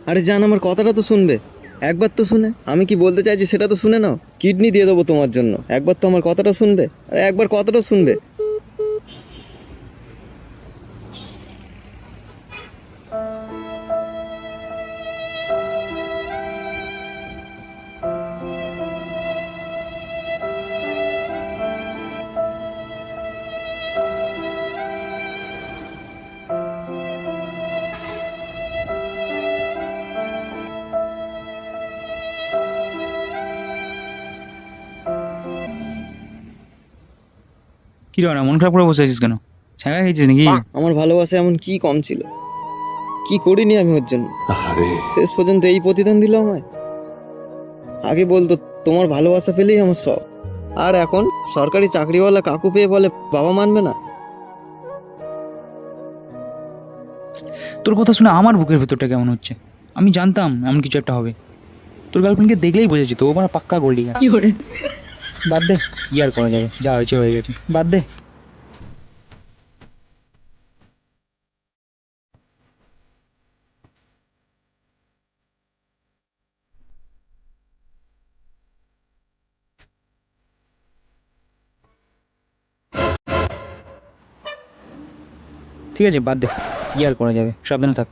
আরে জান, আমার কথাটা তো শুনবে। একবার তো শুনে, আমি কি বলতে চাইছি সেটা তো শুনে নাও। কিডনি দিয়ে দেবো তোমার জন্য, একবার তো আমার কথাটা শুনবে। আরে একবার কথাটা শুনবে। কি রে মন খারাপ করে বসে আছিস কেন? ছ্যাঁকা খেয়েছিস নাকি? আমার ভালোবাসা এমন কি কম ছিল? কি করিনি আমি ওর জন্য? আরে শেষ পর্যন্ত এই প্রতিদান দিল আমায়। আগে বলতো তোমার ভালোবাসা পেলেই আমার সব। আর এখন সরকারি চাকরিওয়ালা কাকু পেয়ে বলে বাবা মানবে না। তোর কথা শুনে আমার বুকের ভেতরটা কেমন হচ্ছে। আমি জানতাম এমন কিছু একটা হবে। তোর গার্লফ্রেন্ডকে দেখলেই বুঝেছি তো ও মানে পাক্কা গোল্ডি। বাদ দে, কি আর করা যাবে, যা হয়েছে হয়ে গেছে, বাদ দে। ঠিক আছে, বাদ দে, কি আর করা যাবে, সাবধানে থাক।